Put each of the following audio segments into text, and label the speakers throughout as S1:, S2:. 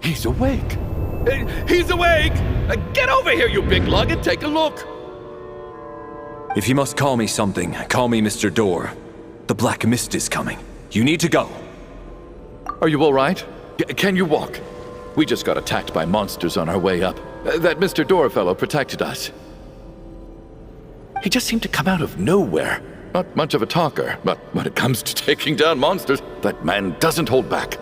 S1: He's awake. He's awake! Get over here, you big lug, and take a look.
S2: If you must call me something, call me Mr. Door. The Black Mist is coming. You need to go.
S1: Are you all right? Can you walk? We just got attacked by monsters on our way up. That Mr. Door fellow protected us. He just seemed to come out of nowhere. Not much of a talker, but when it comes to taking down monsters, that man doesn't hold back.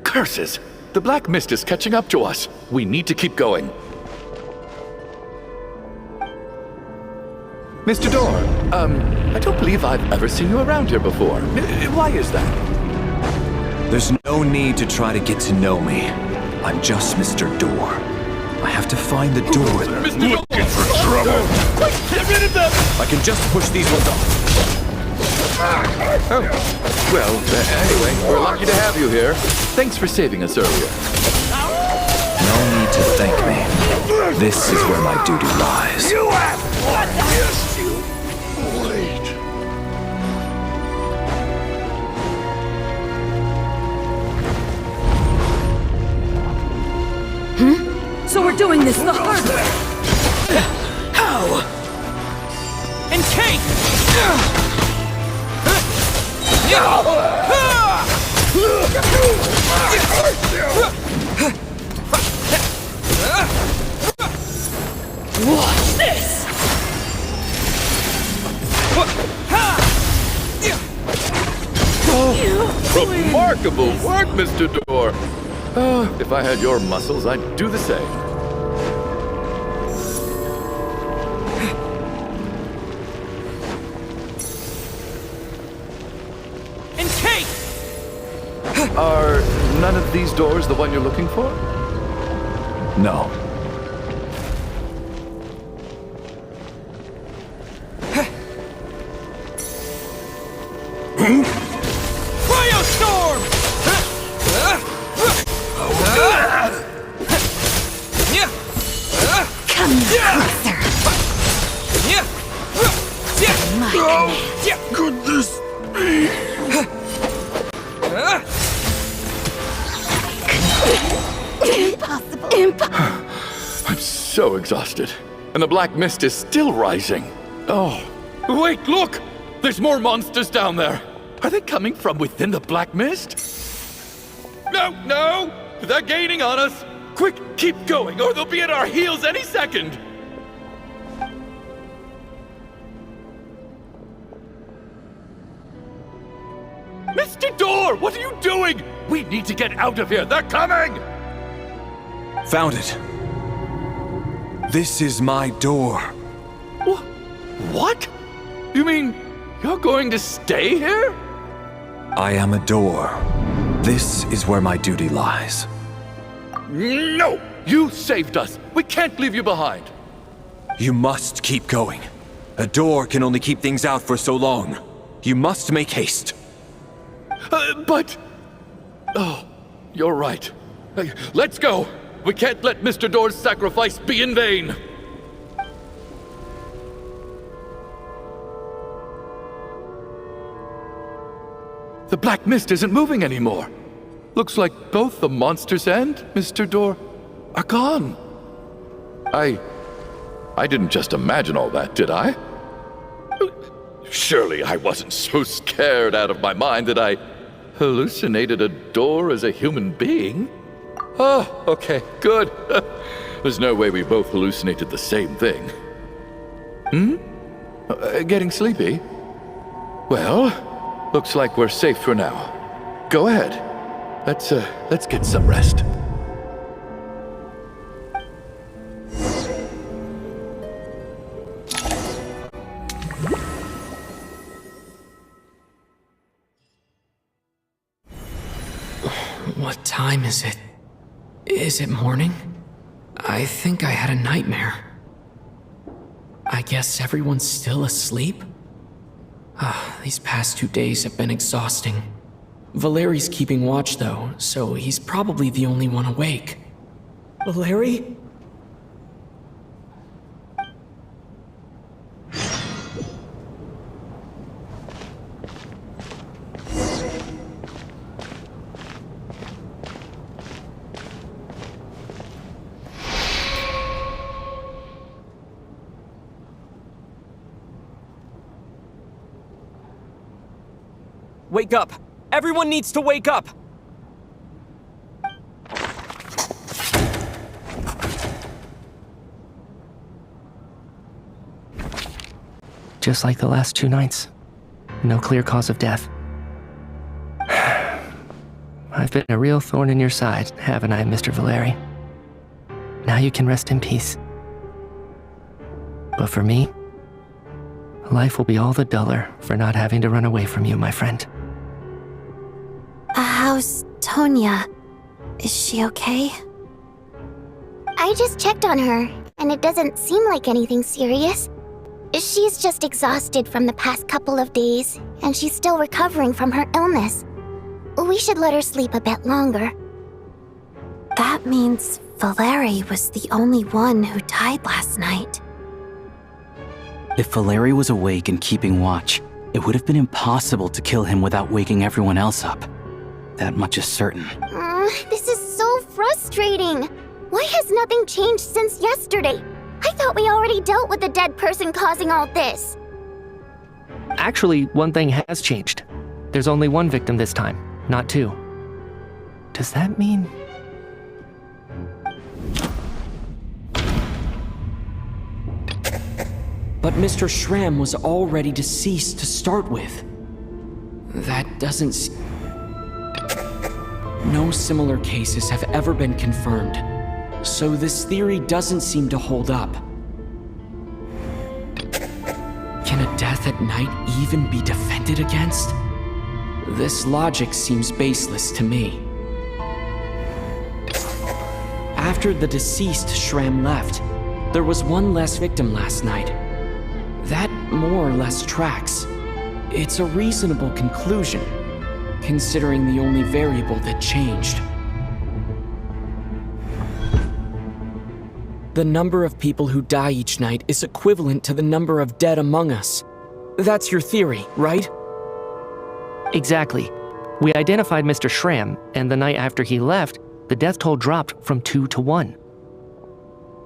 S1: Curses! The Black Mist is catching up to us. We need to keep going. Mr. Door, I don't believe I've ever seen you around here before. Why is that?
S2: There's no need to try to get to know me. I'm just Mr. Door. I have to find the door.
S1: Mr. Door! Looking for trouble! Quick, get rid of them!
S2: I can just push these ones off.
S1: Oh. Well, anyway, we're lucky to have you here. Thanks for saving us earlier.
S2: No need to thank me. This is where my duty lies.
S3: You have what? Yes, you wait.
S4: So we're doing this the hard way. How?
S5: And Kate!
S4: Watch this!
S1: Remarkable work, Mr. Door. If I had your muscles, I'd do the same.
S5: And Kate!
S1: Are none of these doors the one you're looking for?
S2: No.
S5: Cryostorm!
S4: Come closer. My
S3: Could this be?
S4: Impossible.
S1: I'm so exhausted. And the Black Mist is still rising. Oh, wait, look! There's more monsters down there. Are they coming from within the Black Mist? No! They're gaining on us! Quick, keep going, or they'll be at our heels any second! Mr. Door, what are you doing? We need to get out of here. They're coming!
S2: Found it. This is my door.
S1: What? You mean you're going to stay here?
S2: I am a door. This is where my duty lies.
S1: No! You saved us. We can't leave you behind.
S2: You must keep going. A door can only keep things out for so long. You must make haste.
S1: But... Oh, you're right. Let's go. We can't let Mr. Door's sacrifice be in vain. The Black Mist isn't moving anymore. Looks like both the monsters and Mr. Door are gone. I didn't just imagine all that, did I? Surely I wasn't so scared out of my mind that I hallucinated a door as a human being? Oh, okay, good. There's no way we both hallucinated the same thing. Getting sleepy? Well, looks like we're safe for now. Go ahead. Let's get some rest.
S5: What time is it? Is it morning? I think I had a nightmare. I guess everyone's still asleep? These past 2 days have been exhausting. Valeri's keeping watch though, so he's probably the only one awake. Valeri? wake up! Everyone needs to wake up!
S6: Just like the last 2 nights. No clear cause of death. I've been a real thorn in your side, haven't I, Mr. Valeri? Now you can rest in peace. But for me, life will be all the duller for not having to run away from you, my friend.
S7: How's Tonya? Is she okay? I just checked on her, and it doesn't seem like anything serious. She's just exhausted from the past couple of days, and she's still recovering from her illness. We should let her sleep a bit longer. That means Valeri was the only one who died last night.
S8: If Valeri was awake and keeping watch, it would have been impossible to kill him without waking everyone else up. That much is certain.
S7: This is so frustrating. Why has nothing changed since yesterday? I thought we already dealt with the dead person causing all this.
S6: Actually, one thing has changed. There's only 1 victim this time, not 2. Does that mean...
S5: But Mr. Schramm was already deceased to start with. That doesn't... No similar cases have ever been confirmed, so this theory doesn't seem to hold up. Can a death at night even be defended against? This logic seems baseless to me. After the deceased Schramm left, there was 1 less victim last night. That more or less tracks. It's a reasonable conclusion, considering the only variable that changed. The number of people who die each night is equivalent to the number of dead among us. That's your theory, right?
S6: Exactly. We identified Mr. Schramm, and the night after he left, the death toll dropped from 2 to 1.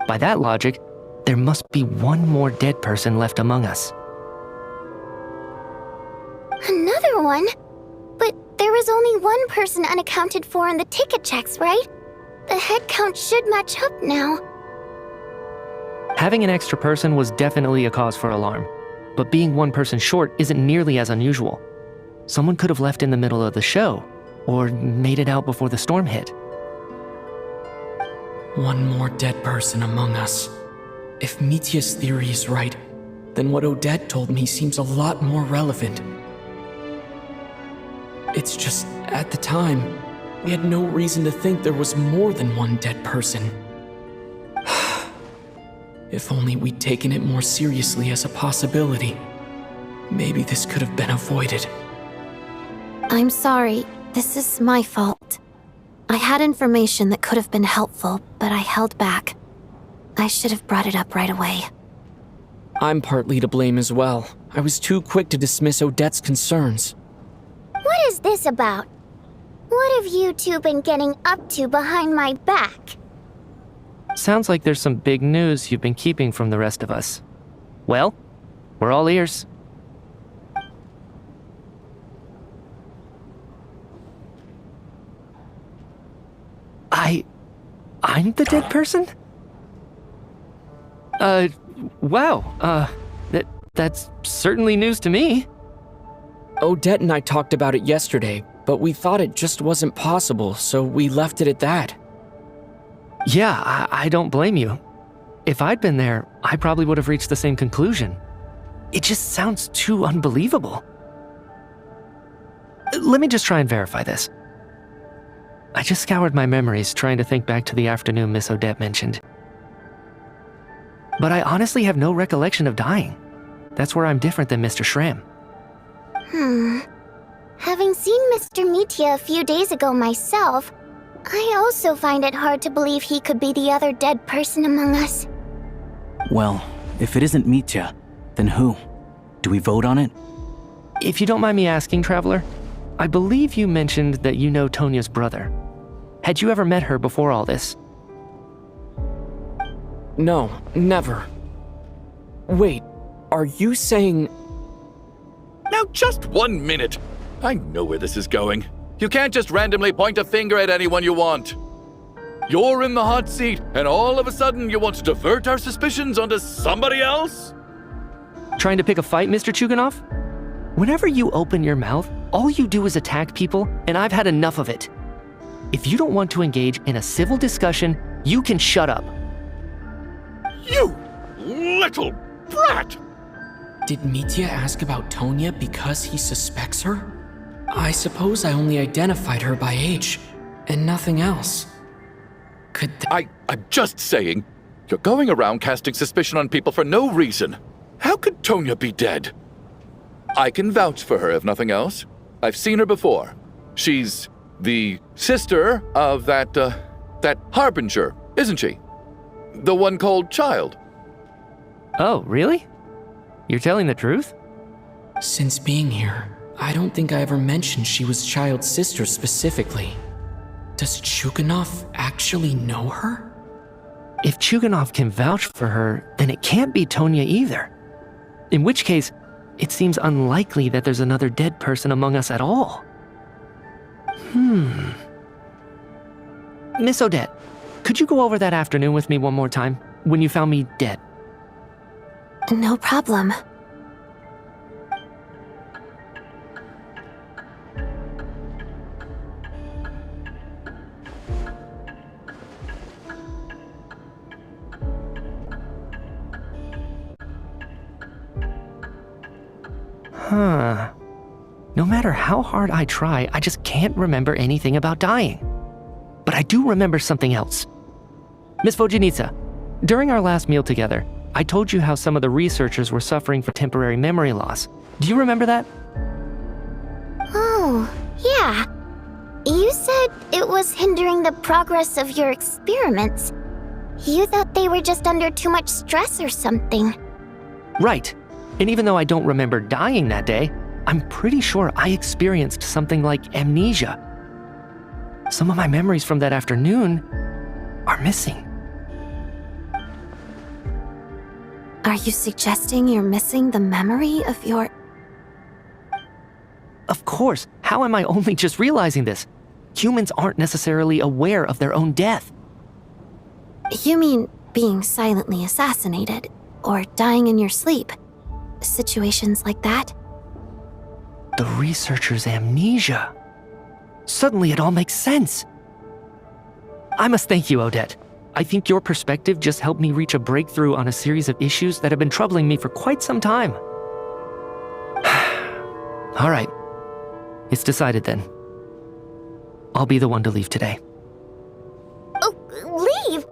S6: By that logic, there must be 1 more dead person left among us.
S7: Another one? But there was only 1 person unaccounted for in the ticket checks, right? The head count should match up now.
S6: Having an extra person was definitely a cause for alarm, but being 1 person short isn't nearly as unusual. Someone could have left in the middle of the show, or made it out before the storm hit.
S5: 1 more dead person among us. If Mitya's theory is right, then what Odette told me seems a lot more relevant. It's just, at the time, we had no reason to think there was more than 1 dead person. If only we'd taken it more seriously as a possibility, maybe this could have been avoided.
S7: I'm sorry. This is my fault. I had information that could have been helpful, but I held back. I should have brought it up right away.
S5: I'm partly to blame as well. I was too quick to dismiss Odette's concerns.
S7: What is this about? What have you two been getting up to behind my back?
S6: Sounds like there's some big news you've been keeping from the rest of us. Well, we're all ears. I'm the dead person? Wow, that's certainly news to me.
S5: Odette and I talked about it yesterday, but we thought it just wasn't possible, so we left it at that.
S6: Yeah, I don't blame you. If I'd been there, I probably would have reached the same conclusion. It just sounds too unbelievable. Let me just try and verify this. I just scoured my memories trying to think back to the afternoon Miss Odette mentioned. But I honestly have no recollection of dying. That's where I'm different than Mr. Schramm.
S7: Having seen Mr. Mitya a few days ago myself, I also find it hard to believe he could be the other dead person among us.
S8: Well, if it isn't Mitya, then who? Do we vote on it?
S6: If you don't mind me asking, Traveler, I believe you mentioned that you know Tonya's brother. Had you ever met her before all this?
S5: No, never. Wait, are you saying...
S1: Now, just 1 minute. I know where this is going. You can't just randomly point a finger at anyone you want. You're in the hot seat, and all of a sudden you want to divert our suspicions onto somebody else?
S6: Trying to pick a fight, Mr. Chuganov? Whenever you open your mouth, all you do is attack people, and I've had enough of it. If you don't want to engage in a civil discussion, you can shut up.
S1: You little brat!
S5: Did Mitya ask about Tonya because he suspects her? I suppose I only identified her by age, and nothing else.
S1: I'm just saying, you're going around casting suspicion on people for no reason. How could Tonya be dead? I can vouch for her if nothing else. I've seen her before. She's the sister of that Harbinger, isn't she? The one called Child.
S6: Oh, really? You're telling the truth?
S5: Since being here, I don't think I ever mentioned she was Child's sister specifically. Does Chuganov actually know her?
S6: If Chuganov can vouch for her, then it can't be Tonya either. In which case, it seems unlikely that there's another dead person among us at all. Miss Odette, could you go over that afternoon with me one more time, when you found me dead?
S7: No problem.
S6: No matter how hard I try, I just can't remember anything about dying. But I do remember something else. Miss Vojanitsa, during our last meal together, I told you how some of the researchers were suffering from temporary memory loss. Do you remember that?
S7: Oh, yeah. You said it was hindering the progress of your experiments. You thought they were just under too much stress or something.
S6: Right. And even though I don't remember dying that day, I'm pretty sure I experienced something like amnesia. Some of my memories from that afternoon are missing.
S7: Are you suggesting you're missing the memory of your...
S6: Of course, how am I only just realizing this? Humans aren't necessarily aware of their own death.
S7: You mean being silently assassinated, or dying in your sleep? Situations like that?
S6: The researcher's amnesia. Suddenly it all makes sense. I must thank you, Odette. I think your perspective just helped me reach a breakthrough on a series of issues that have been troubling me for quite some time. All right. It's decided then. I'll be the one to leave today.
S7: Oh, leave?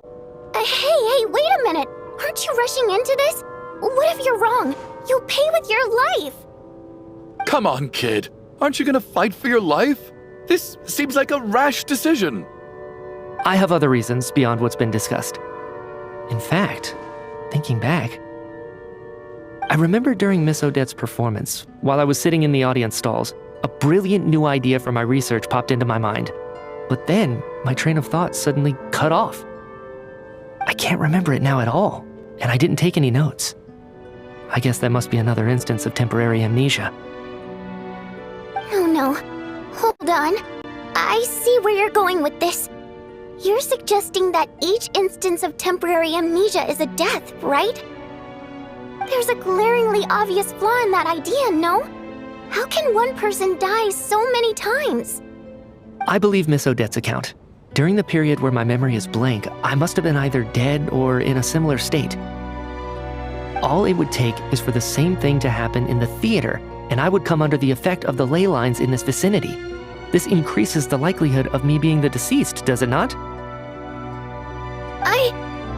S7: Hey, wait a minute. Aren't you rushing into this? What if you're wrong? You'll pay with your life.
S1: Come on, kid. Aren't you gonna fight for your life? This seems like a rash decision.
S6: I have other reasons beyond what's been discussed. In fact, thinking back, I remember during Miss Odette's performance, while I was sitting in the audience stalls, a brilliant new idea for my research popped into my mind. But then, my train of thought suddenly cut off. I can't remember it now at all, and I didn't take any notes. I guess that must be another instance of temporary amnesia.
S7: No. Hold on. I see where you're going with this. You're suggesting that each instance of temporary amnesia is a death, right? There's a glaringly obvious flaw in that idea, no? How can one person die so many times?
S6: I believe Miss Odette's account. During the period where my memory is blank, I must have been either dead or in a similar state. All it would take is for the same thing to happen in the theater, and I would come under the effect of the ley lines in this vicinity. This increases the likelihood of me being the deceased, does it not?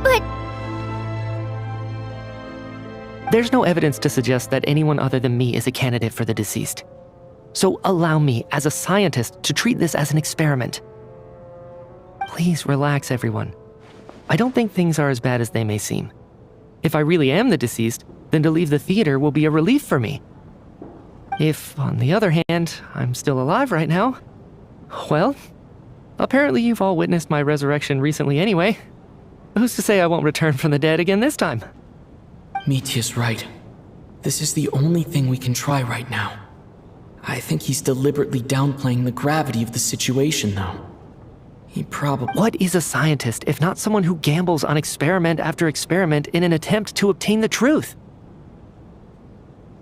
S7: But...
S6: There's no evidence to suggest that anyone other than me is a candidate for the deceased. So allow me, as a scientist, to treat this as an experiment. Please relax, everyone. I don't think things are as bad as they may seem. If I really am the deceased, then to leave the theater will be a relief for me. If, on the other hand, I'm still alive right now, well, apparently you've all witnessed my resurrection recently anyway. Who's to say I won't return from the dead again this time?
S5: Mitya's right. This is the only thing we can try right now. I think he's deliberately downplaying the gravity of the situation, though. He probably...
S6: What is a scientist if not someone who gambles on experiment after experiment in an attempt to obtain the truth?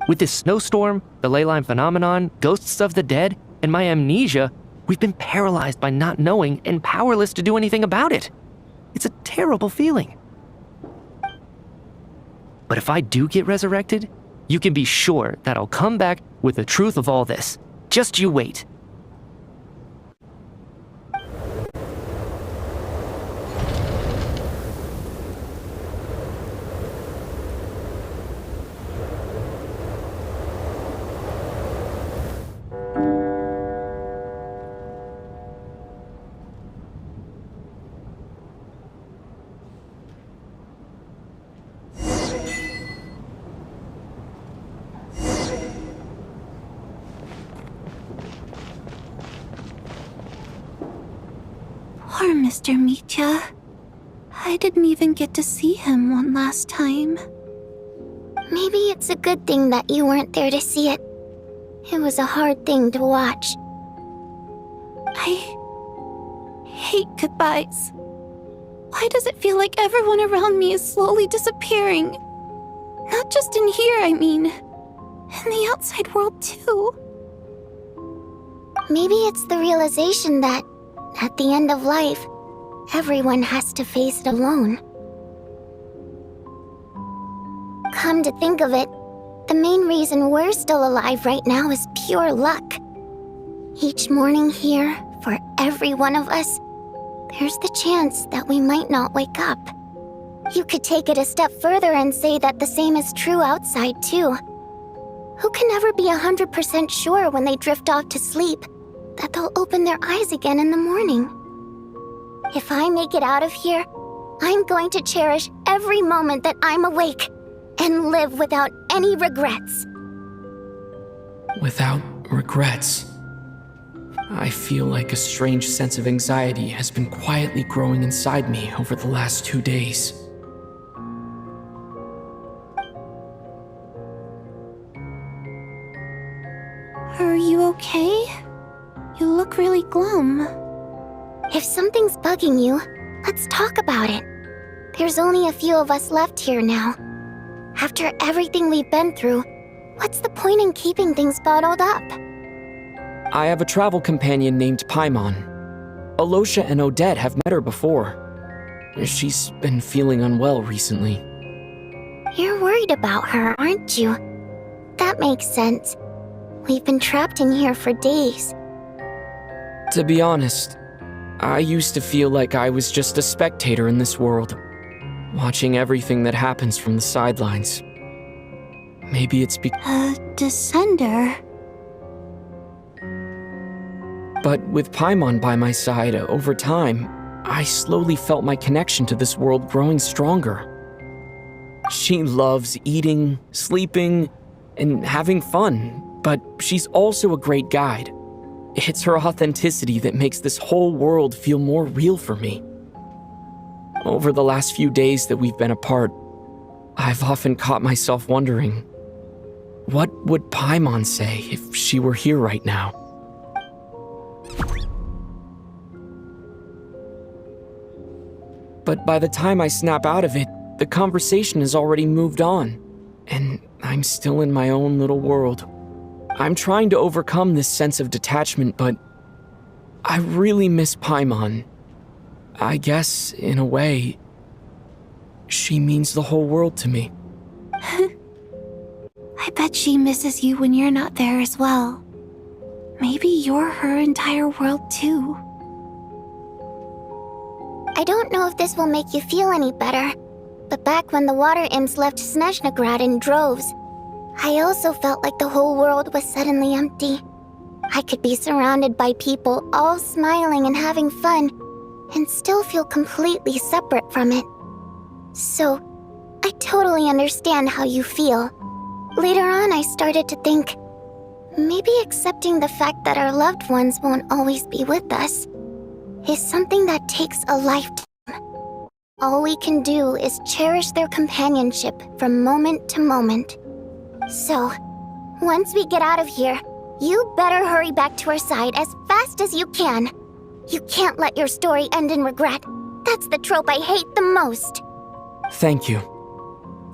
S6: With this snowstorm, the ley line phenomenon, ghosts of the dead, and my amnesia, we've been paralyzed by not knowing and powerless to do anything about it. It's a terrible feeling. But if I do get resurrected, you can be sure that I'll come back with the truth of all this. Just you wait.
S9: Poor Mr. Mitya. I didn't even get to see him one last time.
S7: Maybe it's a good thing that you weren't there to see it. It was a hard thing to watch.
S9: I hate goodbyes. Why does it feel like everyone around me is slowly disappearing? Not just in here, I mean. In the outside world, too.
S7: Maybe it's the realization that, at the end of life, everyone has to face it alone. Come to think of it, the main reason we're still alive right now is pure luck. Each morning here, for every one of us, there's the chance that we might not wake up. You could take it a step further and say that the same is true outside, too. Who can never be 100% sure when they drift off to sleep that they'll open their eyes again in the morning? If I make it out of here, I'm going to cherish every moment that I'm awake and live without any regrets.
S5: Without regrets. I feel like a strange sense of anxiety has been quietly growing inside me over the last 2 days.
S9: Are you okay? You look really glum.
S7: If something's bugging you, let's talk about it. There's only a few of us left here now. After everything we've been through, what's the point in keeping things bottled up?
S5: I have a travel companion named Paimon. Alosha and Odette have met her before. She's been feeling unwell recently.
S7: You're worried about her, aren't you? That makes sense. We've been trapped in here for days.
S5: To be honest, I used to feel like I was just a spectator in this world, watching everything that happens from the sidelines. Maybe it's because...
S9: A descender?
S5: But with Paimon by my side, over time, I slowly felt my connection to this world growing stronger. She loves eating, sleeping, and having fun, but she's also a great guide. It's her authenticity that makes this whole world feel more real for me. Over the last few days that we've been apart, I've often caught myself wondering, what would Paimon say if she were here right now? But by the time I snap out of it, the conversation has already moved on, and I'm still in my own little world. I'm trying to overcome this sense of detachment, but I really miss Paimon. I guess, in a way, she means the whole world to me.
S9: I bet she misses you when you're not there as well. Maybe you're her entire world too.
S7: I don't know if this will make you feel any better, but back when the water imps left Snezhnaya in droves, I also felt like the whole world was suddenly empty. I could be surrounded by people all smiling and having fun, and still feel completely separate from it. So, I totally understand how you feel. Later on, I started to think, maybe accepting the fact that our loved ones won't always be with us is something that takes a lifetime. All we can do is cherish their companionship from moment to moment. So, once we get out of here, You better hurry back to her side as fast as you can. You can't let your story end in regret. That's the trope I hate the most.
S5: Thank you.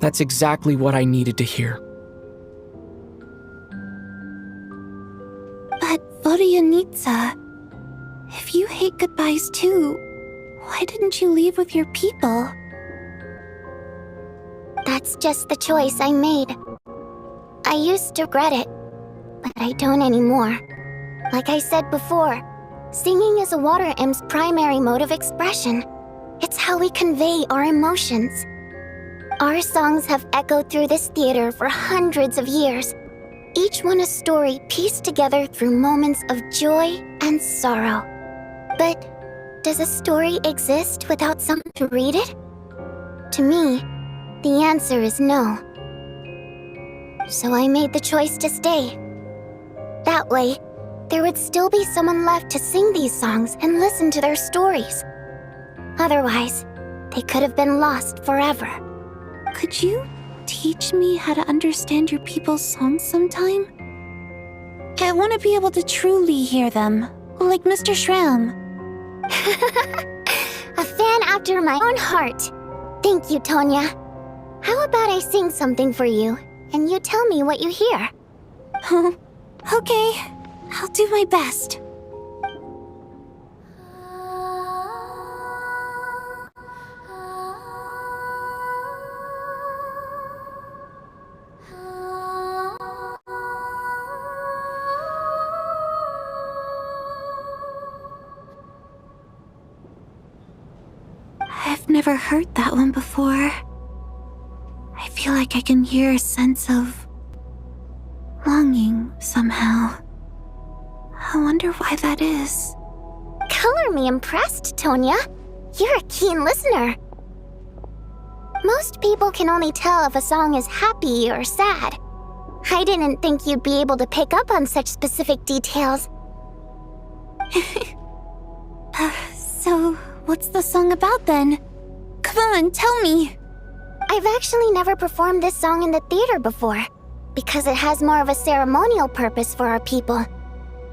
S5: That's exactly what I needed to hear.
S9: But Vodyanitsa, if you hate goodbyes too, why didn't you leave with your people?
S7: That's just the choice I made. I used to regret it, but I don't anymore. Like I said before, singing is a water imp's primary mode of expression. It's how we convey our emotions. Our songs have echoed through this theater for hundreds of years, each one a story pieced together through moments of joy and sorrow. But does a story exist without someone to read it? To me, the answer is no. So I made the choice to stay. That way, there would still be someone left to sing these songs and listen to their stories. Otherwise, they could have been lost forever.
S9: Could you teach me how to understand your people's songs sometime? I want to be able to truly hear them, like Mr. Shram.
S7: A fan after my own heart. Thank you, Tonya. How about I sing something for you, and you tell me what you hear?
S9: Okay, I'll do my best. I've never heard that one before. I feel like I can hear a sense of longing somehow. I wonder why that is.
S7: Color me impressed, Tonya. You're a keen listener. Most people can only tell if a song is happy or sad. I didn't think you'd be able to pick up on such specific details.
S9: So, what's the song about then? Come on, tell me!
S7: I've actually never performed this song in the theater before, because it has more of a ceremonial purpose for our people.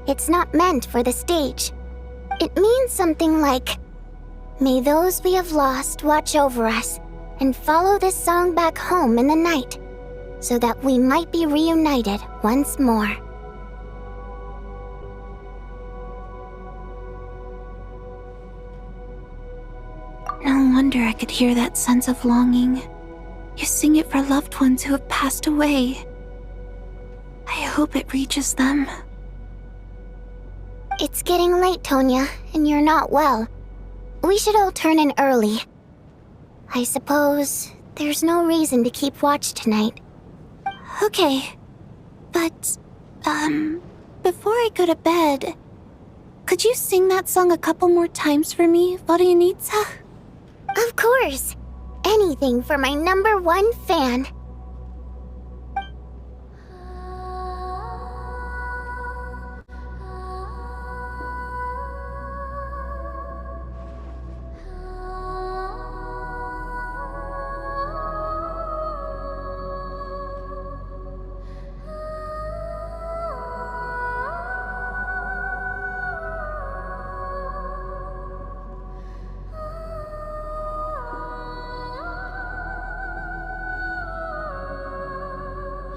S7: It's not meant for the stage. It means something like, "May those we have lost watch over us, and follow this song back home in the night, so that we might be reunited once more."
S9: No wonder I could hear that sense of longing. You sing it for loved ones who have passed away. I hope it reaches them.
S7: It's getting late, Tonya, and you're not well. We should all turn in early. I suppose there's no reason to keep watch tonight.
S9: Okay, but, before I go to bed, could you sing that song a couple more times for me, Vodyanitsa?
S7: Of course. Anything for my #1 fan.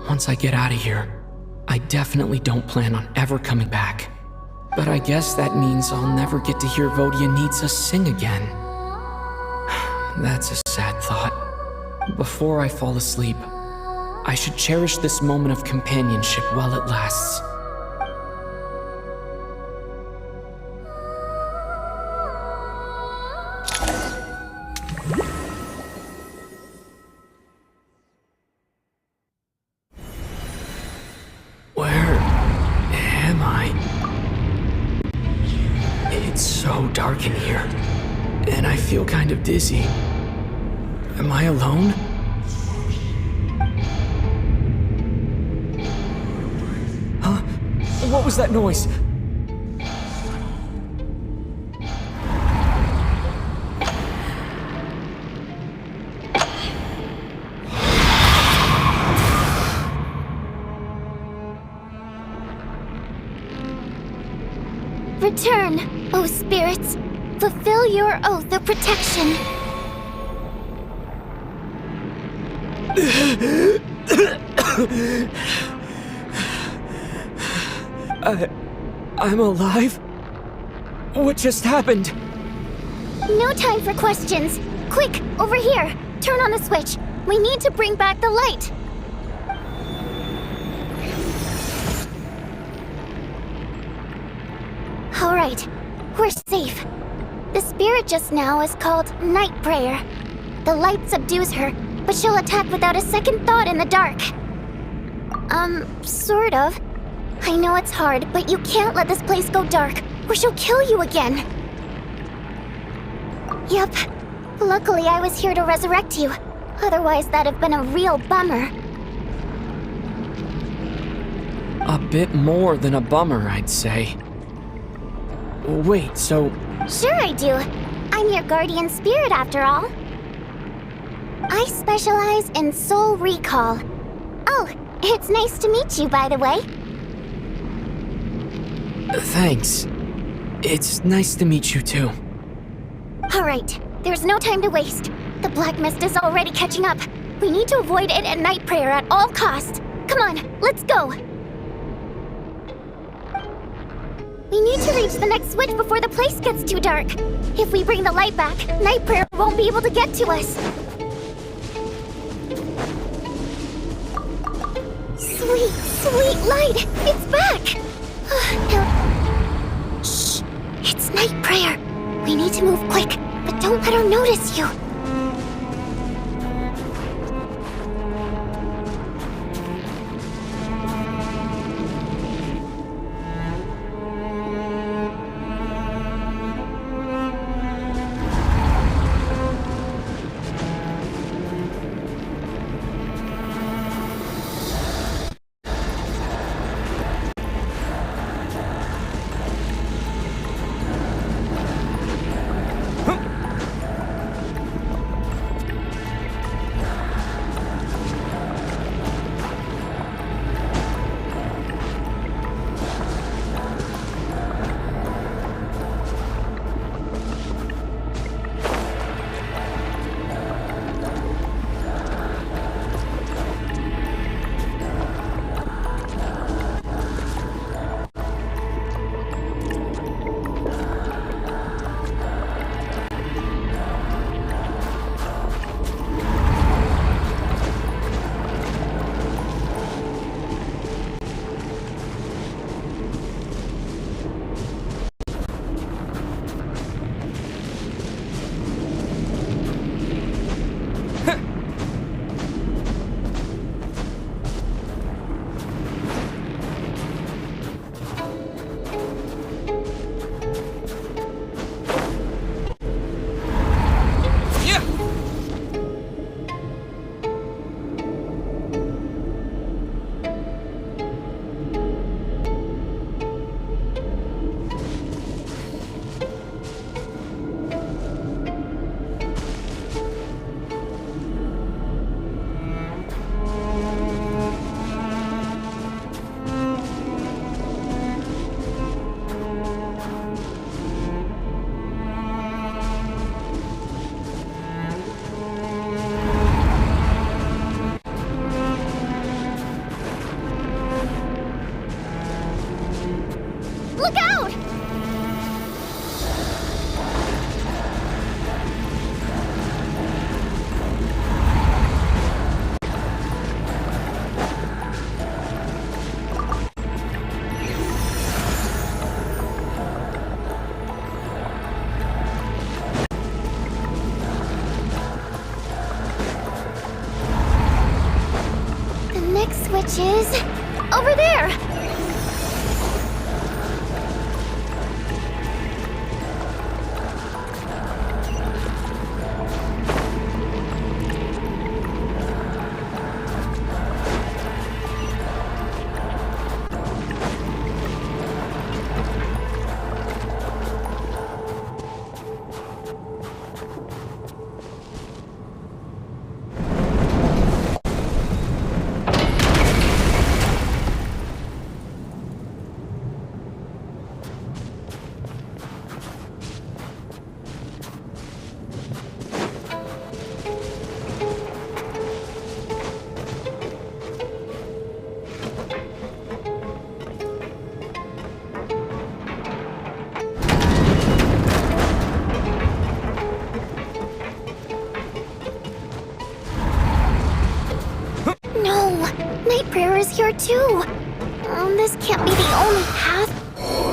S5: Once I get out of here, I definitely don't plan on ever coming back. But I guess that means I'll never get to hear Vodyanitsa sing again. That's a sad thought. Before I fall asleep, I should cherish this moment of companionship while it lasts. Where am I? It's so dark in here, and I feel kind of dizzy. Am I alone? Huh? What was that noise?
S7: Return, O spirits. Fulfill your oath of protection.
S5: I'm alive? What just happened?
S7: No time for questions. Quick, over here. Turn on the switch. We need to bring back the light. All right, we're safe. The spirit just now is called Night Prayer. The light subdues her, but she'll attack without a second thought in the dark. Sort of. I know it's hard, but you can't let this place go dark, or she'll kill you again. Yep. Luckily, I was here to resurrect you. Otherwise, that'd have been a real bummer.
S5: A bit more than a bummer, I'd say. Wait, so...
S7: Sure I do. I'm your guardian spirit after all. I specialize in soul recall. Oh, it's nice to meet you, by the way.
S5: Thanks. It's nice to meet you too.
S7: Alright, there's no time to waste. The black mist is already catching up. We need to avoid it at Night Prayer at all costs. Come on, let's go. We need to reach the next switch before the place gets too dark. If we bring the light back, Night Prayer won't be able to get to us. Sweet, sweet light! It's back! Shh! It's Night Prayer. We need to move quick, but don't let her notice you. Look out! The next switch is over there. too. This can't be the only path.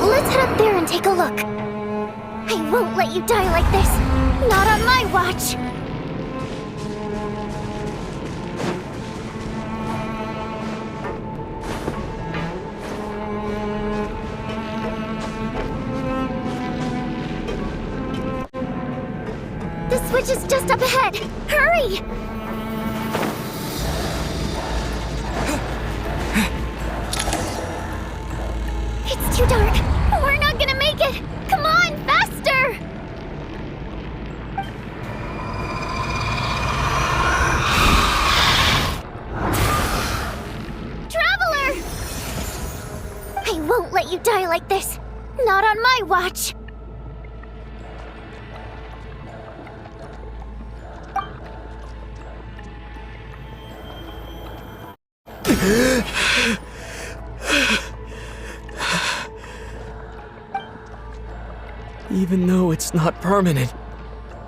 S7: Let's head up there and take a look. I won't let you die like this. Not on my watch. The switch is just up ahead. Hurry! It's too dark. We're not gonna make it. Come on, faster! Traveler! I won't let you die like this. Not on my watch.
S5: Even though it's not permanent,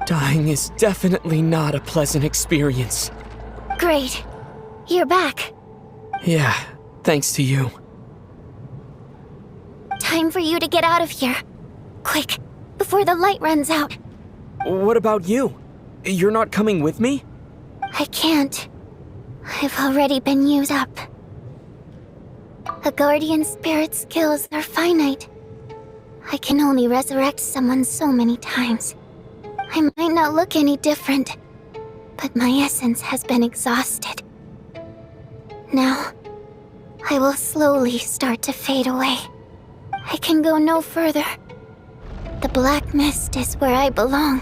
S5: dying is definitely not a pleasant experience.
S7: Great. You're back.
S5: Yeah, thanks to you.
S7: Time for you to get out of here. Quick, before the light runs out.
S5: What about you? You're not coming with me?
S7: I can't. I've already been used up. A guardian spirit's skills are finite. I can only resurrect someone so many times. I might not look any different, but my essence has been exhausted. Now, I will slowly start to fade away. I can go no further. The black mist is where I belong.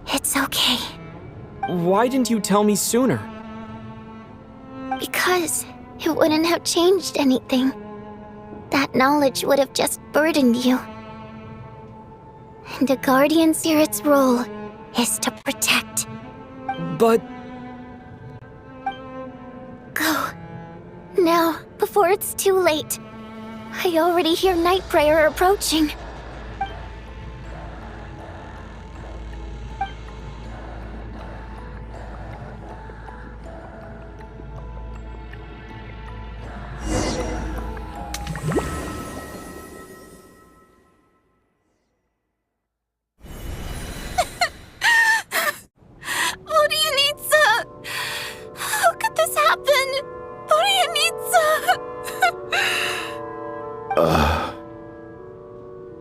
S7: It's okay.
S5: Why didn't you tell me sooner?
S7: Because it wouldn't have changed anything. That knowledge would have just burdened you. And a guardian spirit's role is to protect.
S5: But...
S7: Go. Now, before it's too late. I already hear Night Prayer approaching.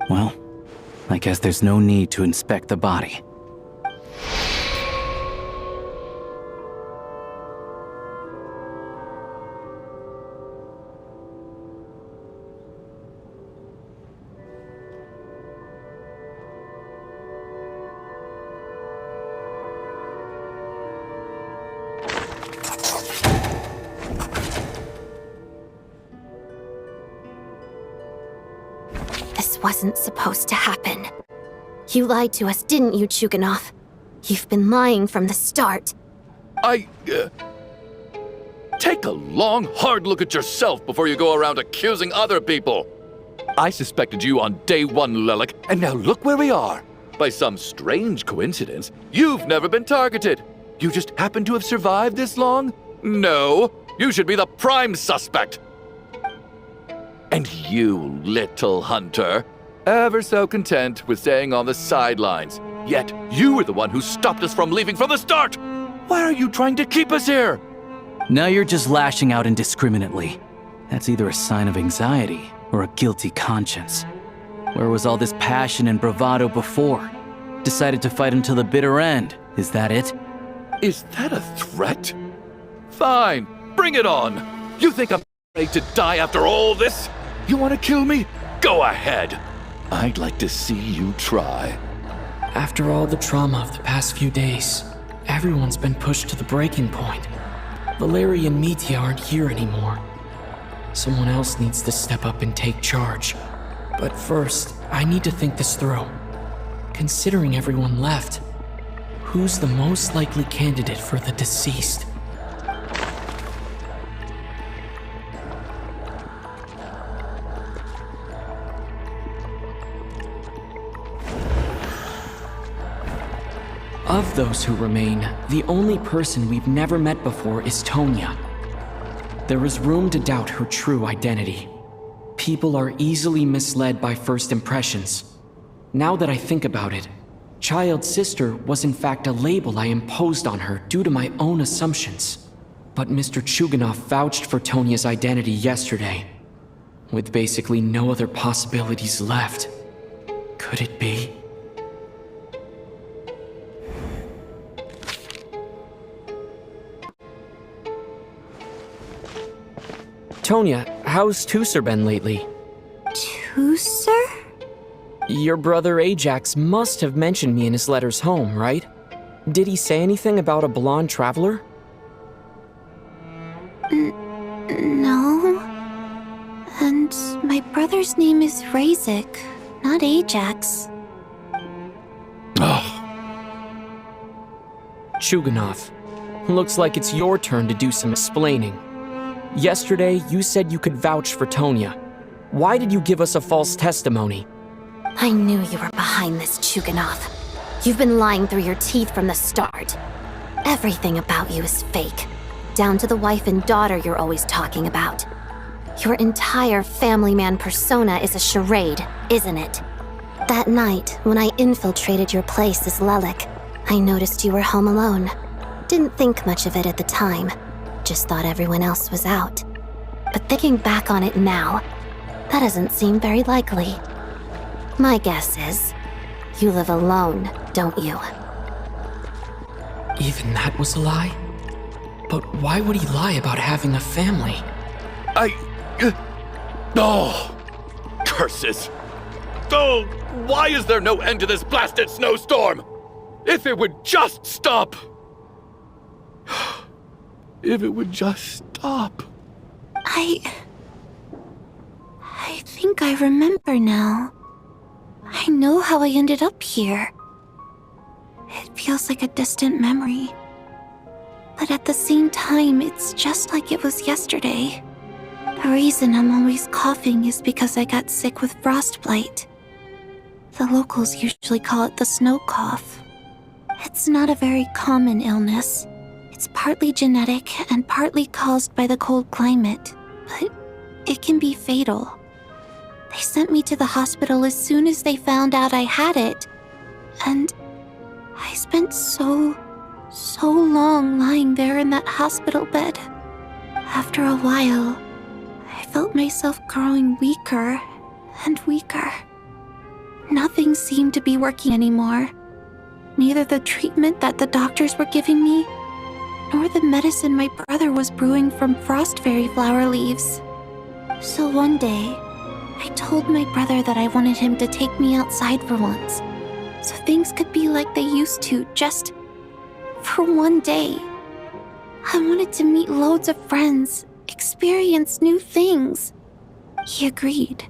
S8: Well, I guess there's no need to inspect the body.
S4: Wasn't supposed to happen. You lied to us, didn't you, Chuganov? You've been lying from the start.
S1: Take a long, hard look at yourself before you go around accusing other people. I suspected you on day one, Lelik, and now look where we are. By some strange coincidence, you've never been targeted. You just happen to have survived this long? No, you should be the prime suspect. And you, little hunter, ever so content with staying on the sidelines. Yet you were the one who stopped us from leaving from the start! Why are you trying to keep us here?
S8: Now you're just lashing out indiscriminately. That's either a sign of anxiety or a guilty conscience. Where was all this passion and bravado before? Decided to fight until the bitter end. Is that it?
S1: Is that a threat? Fine, bring it on. You think I'm afraid to die after all this? You want to kill me? Go ahead. I'd like to see you try.
S5: After all the trauma of the past few days, everyone's been pushed to the breaking point. Valeria and Mitya aren't here anymore. Someone else needs to step up and take charge. But first, I need to think this through. Considering everyone left, who's the most likely candidate for the deceased? Of those who remain, the only person we've never met before is Tonya. There is room to doubt her true identity. People are easily misled by first impressions. Now that I think about it, Child's sister was in fact a label I imposed on her due to my own assumptions. But Mr. Chuganov vouched for Tonya's identity yesterday. With basically no other possibilities left. Could it be? Tonya, how's Tusser been lately?
S9: Tusser?
S5: Your brother Ajax must have mentioned me in his letters home, right? Did he say anything about a blonde traveler?
S9: No. And my brother's name is Razik, not Ajax.
S5: Chuganov, looks like it's your turn to do some explaining. Yesterday, you said you could vouch for Tonya. Why did you give us a false testimony?
S4: I knew you were behind this, Chuganov. You've been lying through your teeth from the start. Everything about you is fake, down to the wife and daughter you're always talking about. Your entire family man persona is a charade, isn't it? That night, when I infiltrated your place as Lelik, I noticed you were home alone. Didn't think much of it at the time. Just thought everyone else was out. But thinking back on it now, that doesn't seem very likely. My guess is, you live alone, don't you?
S5: Even that was a lie? But why would he lie about having a family?
S1: Oh! Curses! Oh! Why is there no end to this blasted snowstorm? If it would just stop! If it would just stop.
S9: I think I remember now. I know how I ended up here. It feels like a distant memory. But at the same time, it's just like it was yesterday. The reason I'm always coughing is because I got sick with frostbite. The locals usually call it the snow cough. It's not a very common illness. It's partly genetic and partly caused by the cold climate, but it can be fatal. They sent me to the hospital as soon as they found out I had it, and I spent so long lying there in that hospital bed. After a while, I felt myself growing weaker and weaker. Nothing seemed to be working anymore. Neither the treatment that the doctors were giving me, nor the medicine my brother was brewing from frost fairy flower leaves. So one day, I told my brother that I wanted him to take me outside for once, so things could be like they used to, just for one day. I wanted to meet loads of friends, experience new things. He agreed.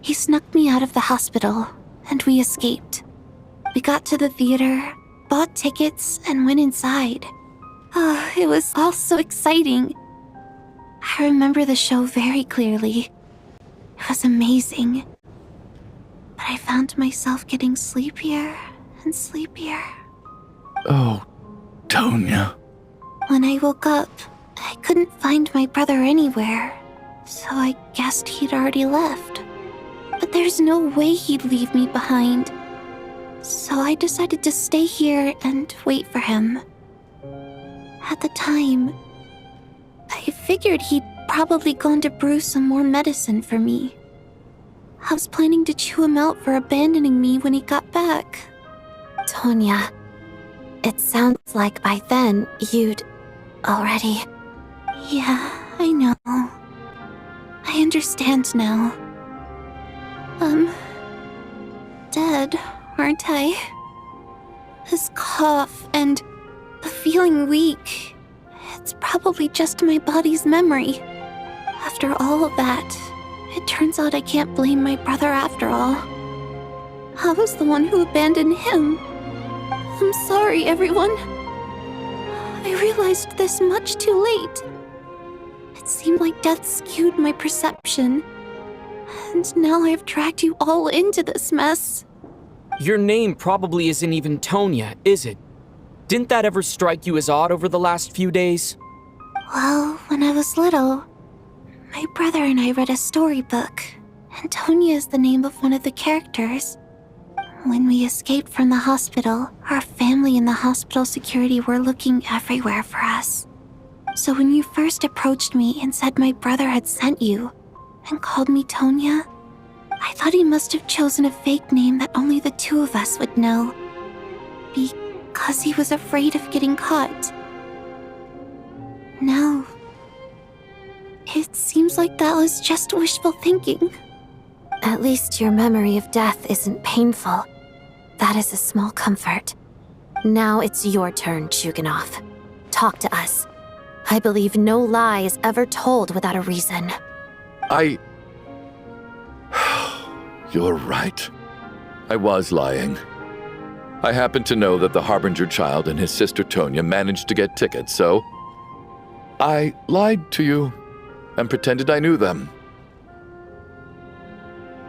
S9: He snuck me out of the hospital, and we escaped. We got to the theater, bought tickets, and went inside. Oh, it was all so exciting. I remember the show very clearly. It was amazing. But I found myself getting sleepier and sleepier.
S1: Oh, Tonya.
S9: When I woke up, I couldn't find my brother anywhere, so I guessed he'd already left. But there's no way he'd leave me behind. So I decided to stay here and wait for him. At the time, I figured he'd probably gone to brew some more medicine for me. I was planning to chew him out for abandoning me when he got back.
S4: Tonya, it sounds like by then you'd already...
S9: Yeah, I know. I understand now. Dead, aren't I? This cough and the feeling weak, it's probably just my body's memory. After all of that, it turns out I can't blame my brother after all. I was the one who abandoned him. I'm sorry, everyone. I realized this much too late. It seemed like death skewed my perception. And now I've dragged you all into this mess.
S5: Your name probably isn't even Tonya, is it? Didn't that ever strike you as odd over the last few days?
S9: Well, when I was little, my brother and I read a storybook. Antonia is the name of one of the characters. When we escaped from the hospital, our family and the hospital security were looking everywhere for us. So when you first approached me and said my brother had sent you, and called me Tonya, I thought he must have chosen a fake name that only the two of us would know. Because he was afraid of getting caught. No. It seems like that was just wishful thinking.
S4: At least your memory of death isn't painful. That is a small comfort. Now it's your turn, Chuganov. Talk to us. I believe no lie is ever told without a reason.
S1: You're right. I was lying. I happen to know that the Harbinger child and his sister Tonya managed to get tickets, so I lied to you and pretended I knew them.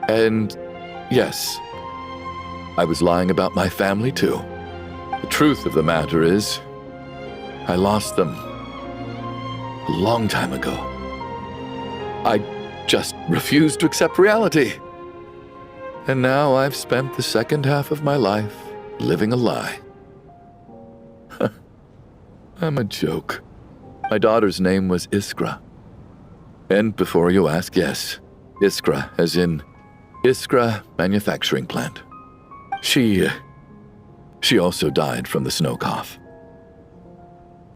S1: And yes, I was lying about my family too. The truth of the matter is, I lost them a long time ago. I just refused to accept reality. And now I've spent the second half of my life living a lie. I'm a joke. My daughter's name was Iskra. And before you ask, yes, Iskra, as in Iskra Manufacturing Plant. She also died from the snow cough.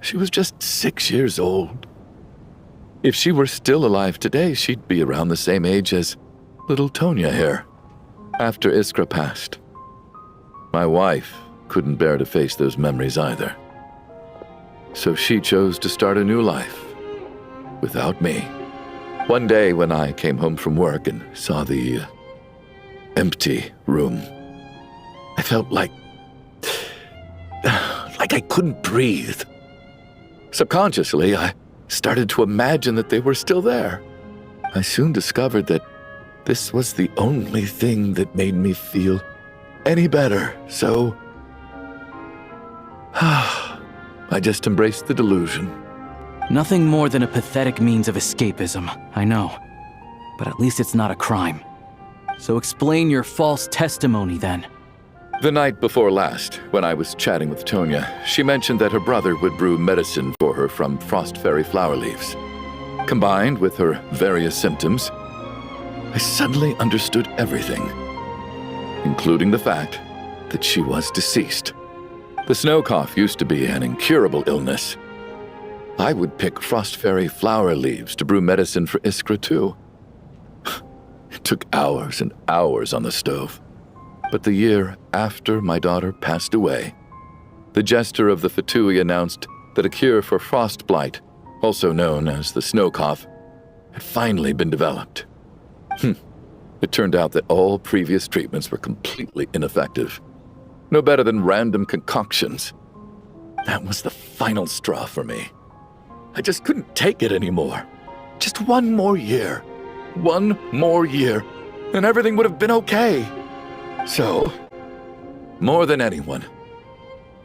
S1: She was just 6 years old. If she were still alive today, she'd be around the same age as little Tonya here. After Iskra passed, my wife couldn't bear to face those memories either. So she chose to start a new life without me. One day when I came home from work and saw the empty room, I felt like I couldn't breathe. Subconsciously, I started to imagine that they were still there. I soon discovered that this was the only thing that made me feel any better, so I just embraced the delusion.
S8: Nothing more than a pathetic means of escapism, I know. But at least it's not a crime. So explain your false testimony then.
S1: The night before last, when I was chatting with Tonya, she mentioned that her brother would brew medicine for her from frost fairy flower leaves. Combined with her various symptoms, I suddenly understood everything, including the fact that she was deceased. The snow cough used to be an incurable illness. I would pick frost fairy flower leaves to brew medicine for Iskra too. It took hours and hours on the stove. But the year after my daughter passed away, the jester of the Fatui announced that a cure for frost blight, also known as the snow cough, had finally been developed. It turned out that all previous treatments were completely ineffective. No better than random concoctions. That was the final straw for me. I just couldn't take it anymore. Just one more year. One more year, and everything would have been okay. So, more than anyone,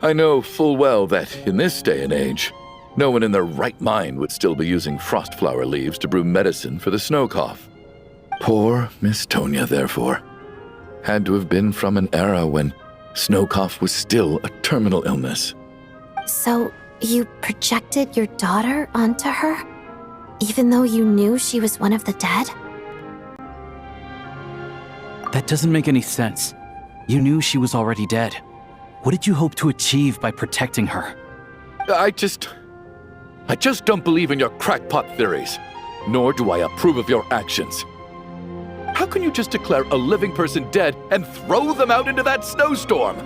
S1: I know full well that in this day and age, no one in their right mind would still be using frost flower leaves to brew medicine for the snow cough. Poor Miss Tonya, therefore, had to have been from an era when snow cough was still a terminal illness.
S4: So, you projected your daughter onto her? Even though you knew she was one of the dead?
S8: That doesn't make any sense. You knew she was already dead. What did you hope to achieve by protecting her?
S1: I just don't believe in your crackpot theories, nor do I approve of your actions. How can you just declare a living person dead and throw them out into that snowstorm?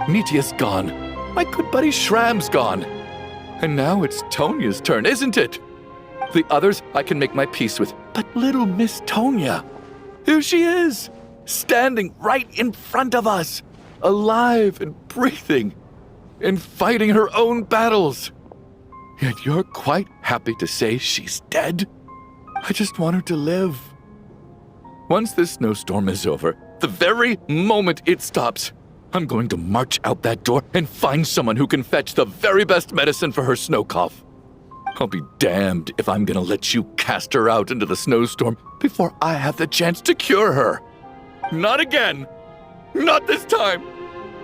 S1: Nitia's gone. My good buddy Shram's gone. And now it's Tonya's turn, isn't it? The others I can make my peace with, but little Miss Tonya, here she is, standing right in front of us, alive and breathing, and fighting her own battles. Yet you're quite happy to say she's dead? I just want her to live. Once this snowstorm is over, the very moment it stops, I'm going to march out that door and find someone who can fetch the very best medicine for her snow cough. I'll be damned if I'm gonna let you cast her out into the snowstorm before I have the chance to cure her. Not again! Not this time!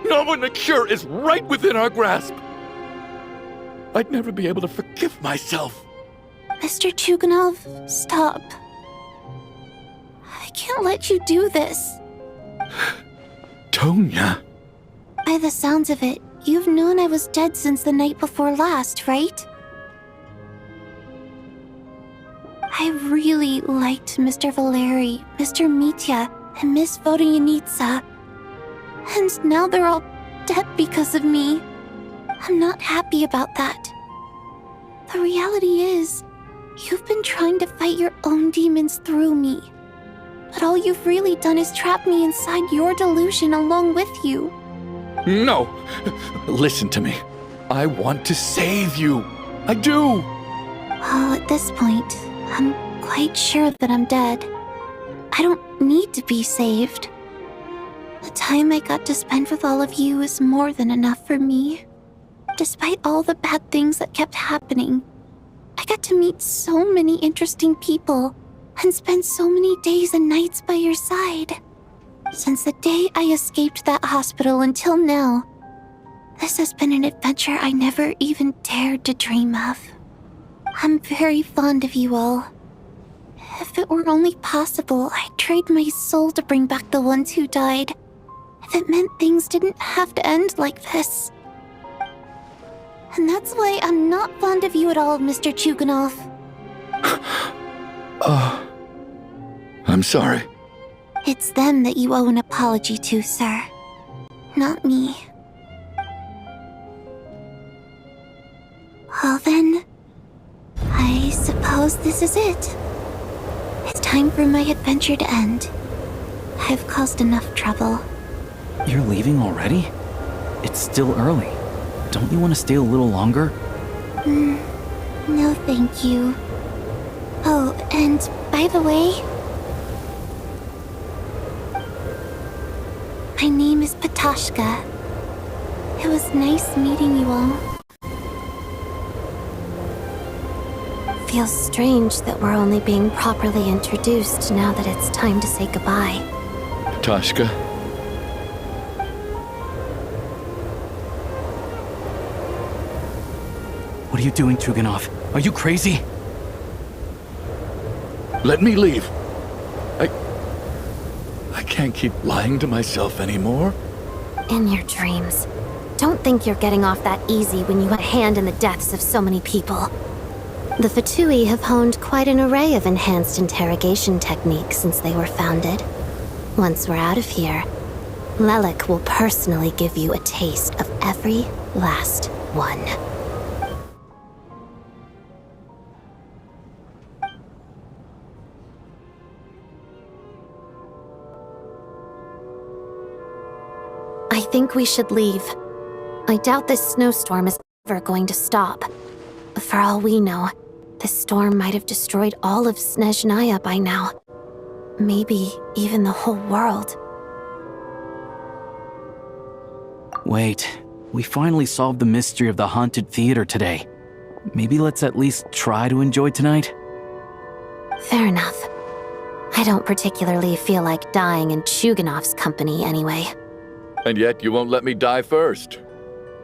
S1: Not when the cure is right within our grasp! I'd never be able to forgive myself.
S9: Mr. Chuganov, stop. I can't let you do this.
S1: Tonya.
S9: By the sounds of it, you've known I was dead since the night before last, right? I really liked Mr. Valeri, Mr. Mitya, and Miss Vodyanitsa. And now they're all dead because of me. I'm not happy about that. The reality is, you've been trying to fight your own demons through me. But all you've really done is trap me inside your delusion along with you.
S1: No! Listen to me. I want to save you. I do!
S9: Well, at this point, I'm quite sure that I'm dead. I don't need to be saved. The time I got to spend with all of you is more than enough for me. Despite all the bad things that kept happening, I got to meet so many interesting people and spend so many days and nights by your side. Since the day I escaped that hospital until now, this has been an adventure I never even dared to dream of. I'm very fond of you all. If it were only possible, I'd trade my soul to bring back the ones who died. If it meant things didn't have to end like this. And that's why I'm not fond of you at all, Mr. Chuganov.
S1: I'm sorry.
S9: It's them that you owe an apology to, sir. Not me. Well then, I suppose this is it. It's time for my adventure to end. I've caused enough trouble.
S8: You're leaving already? It's still early. Don't you want to stay a little longer?
S9: No thank you. Oh, and by the way, my name is Patashka. It was nice meeting you all.
S4: Feels strange that we're only being properly introduced now that it's time to say goodbye.
S1: Tashka.
S8: What are you doing, Chuganov? Are you crazy?
S1: Let me leave. I can't keep lying to myself anymore.
S4: In your dreams. Don't think you're getting off that easy when you had a hand in the deaths of so many people. The Fatui have honed quite an array of enhanced interrogation techniques since they were founded. Once we're out of here, Lelik will personally give you a taste of every last one. I think we should leave. I doubt this snowstorm is ever going to stop. For all we know, this storm might have destroyed all of Snezhnaya by now. Maybe even the whole world.
S8: Wait, we finally solved the mystery of the haunted theater today. Maybe let's at least try to enjoy tonight?
S4: Fair enough. I don't particularly feel like dying in Chuganov's company anyway.
S1: And yet you won't let me die first.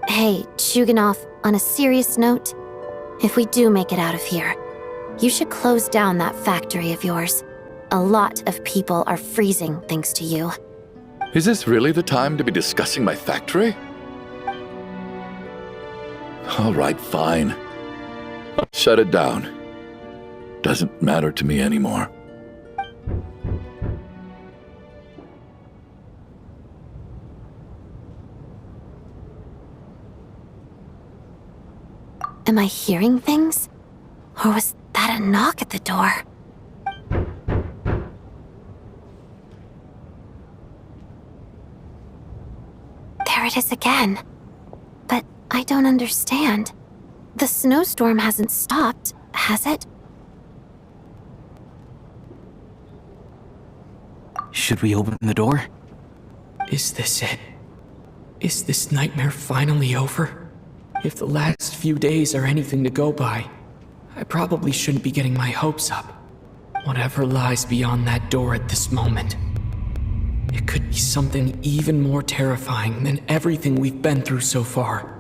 S4: Hey, Chuganov, on a serious note, if we do make it out of here, you should close down that factory of yours. A lot of people are freezing thanks to you.
S1: Is this really the time to be discussing my factory? All right, fine. Shut it down. Doesn't matter to me anymore.
S4: Am I hearing things? Or was that a knock at the door? There it is again. But I don't understand. The snowstorm hasn't stopped, has it?
S8: Should we open the door?
S5: Is this it? Is this nightmare finally over? If the last few days are anything to go by, I probably shouldn't be getting my hopes up. Whatever lies beyond that door at this moment, it could be something even more terrifying than everything we've been through so far.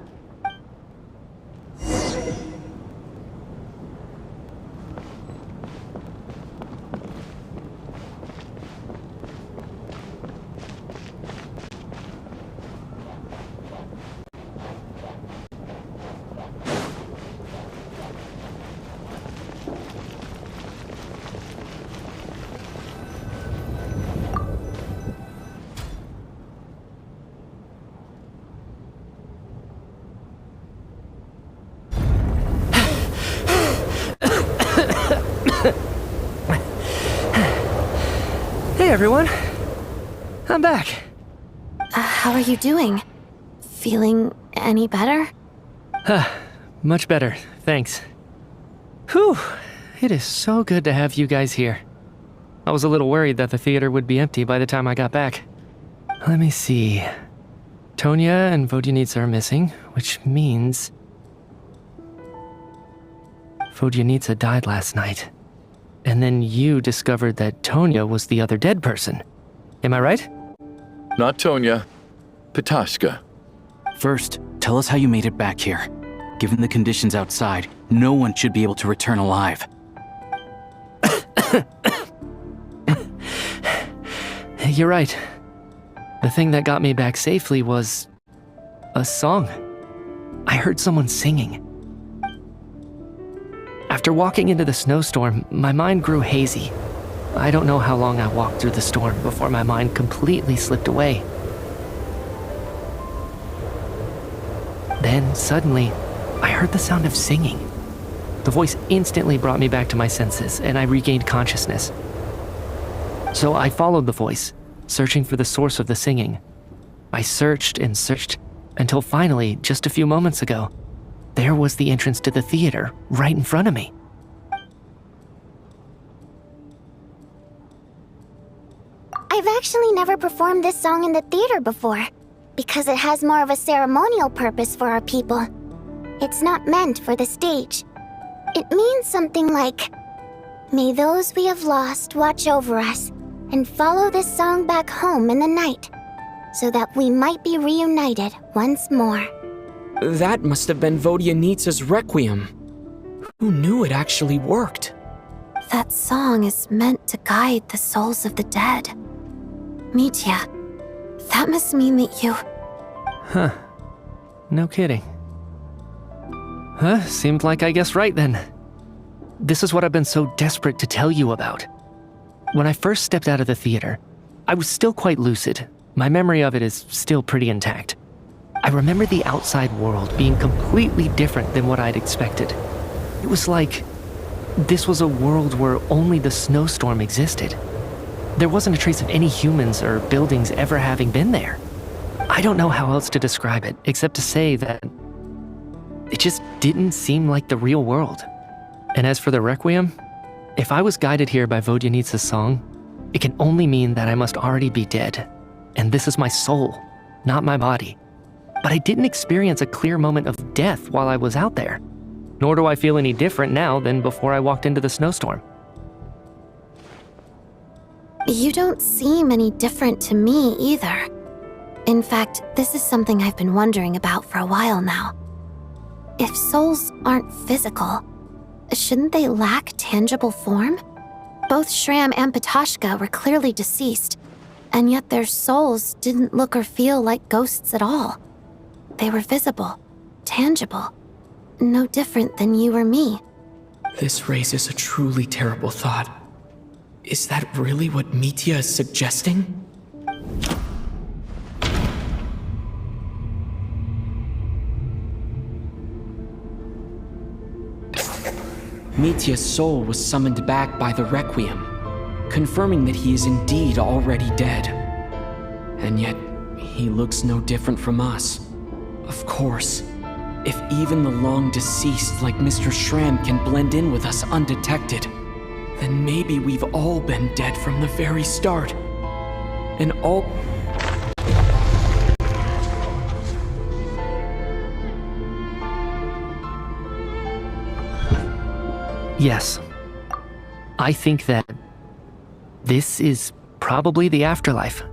S6: Hey everyone, I'm back.
S4: How are you doing? Feeling any better?
S6: Much better, thanks. Whew, it is so good to have you guys here. I was a little worried that the theater would be empty by the time I got back. Let me see. Tonya and Vodyanitsa are missing, which means Vodyanitsa died last night. And then you discovered that Tonya was the other dead person. Am I right?
S1: Not Tonya. Petashka.
S8: First, tell us how you made it back here. Given the conditions outside, no one should be able to return alive.
S6: You're right. The thing that got me back safely was a song. I heard someone singing. After walking into the snowstorm, my mind grew hazy. I don't know how long I walked through the storm before my mind completely slipped away. Then, suddenly, I heard the sound of singing. The voice instantly brought me back to my senses, and I regained consciousness. So I followed the voice, searching for the source of the singing. I searched and searched, until finally, just a few moments ago, there was the entrance to the theater, right in front of me.
S7: I've actually never performed this song in the theater before, because it has more of a ceremonial purpose for our people. It's not meant for the stage. It means something like, "May those we have lost watch over us, and follow this song back home in the night, so that we might be reunited once more."
S5: That must have been Vodyanitsa's Requiem. Who knew it actually worked?
S4: That song is meant to guide the souls of the dead. Mitya, that must mean that you...
S6: Huh. No kidding. Huh, seemed like I guessed right then. This is what I've been so desperate to tell you about. When I first stepped out of the theater, I was still quite lucid. My memory of it is still pretty intact. I remember the outside world being completely different than what I'd expected. It was like this was a world where only the snowstorm existed. There wasn't a trace of any humans or buildings ever having been there. I don't know how else to describe it, except to say that it just didn't seem like the real world. And as for the Requiem, if I was guided here by Vodyanitsa's song, it can only mean that I must already be dead. And this is my soul, not my body. But I didn't experience a clear moment of death while I was out there. Nor do I feel any different now than before I walked into the snowstorm.
S4: You don't seem any different to me either. In fact, this is something I've been wondering about for a while now. If souls aren't physical, shouldn't they lack tangible form? Both Shram and Petashka were clearly deceased, and yet their souls didn't look or feel like ghosts at all. They were visible, tangible, no different than you or me.
S5: This raises a truly terrible thought. Is that really what Mitya is suggesting? Mitya's soul was summoned back by the Requiem, confirming that he is indeed already dead. And yet, he looks no different from us. Of course, if even the long-deceased like Mr. Shram can blend in with us undetected, then maybe we've all been dead from the very start. And all...
S6: Yes. I think that this is probably the afterlife.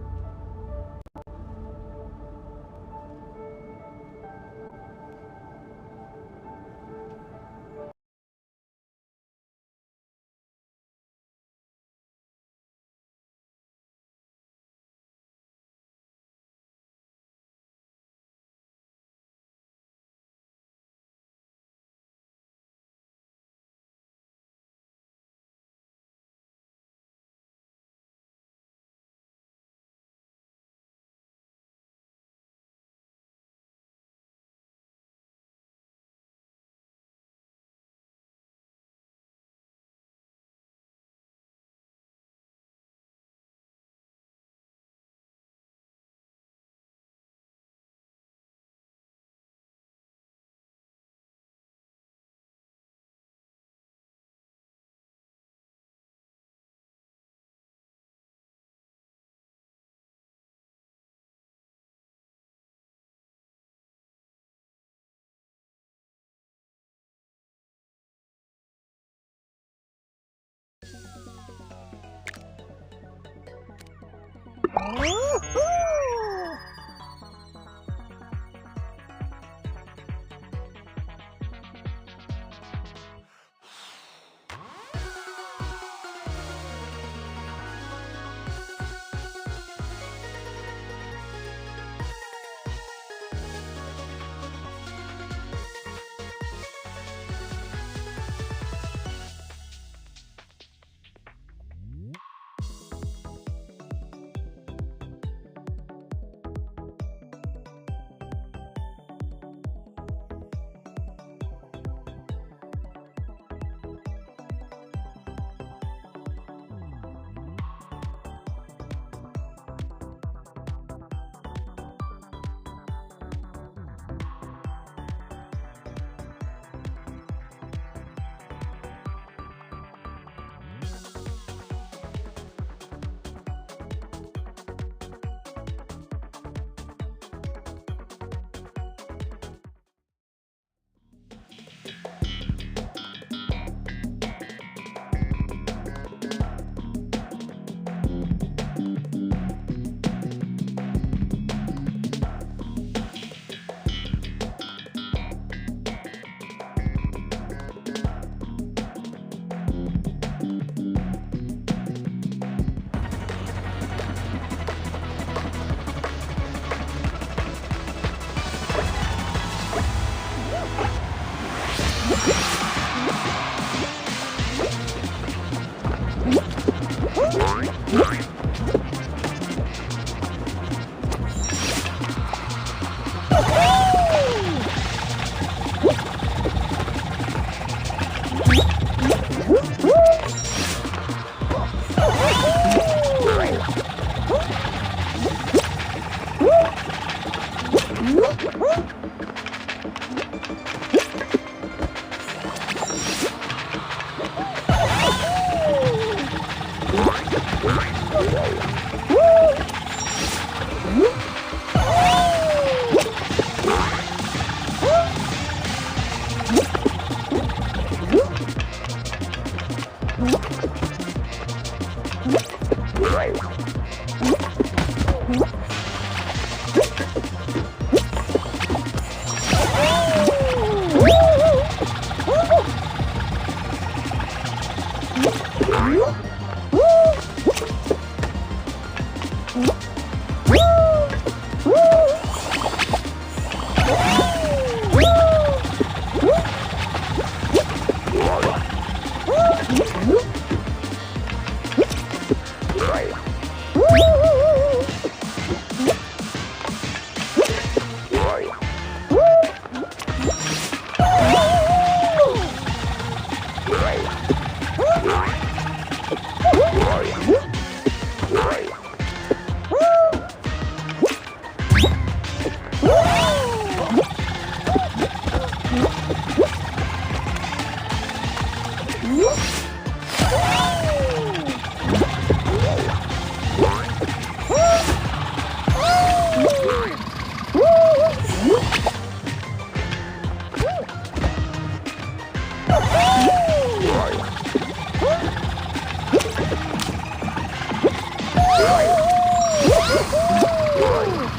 S3: Woo!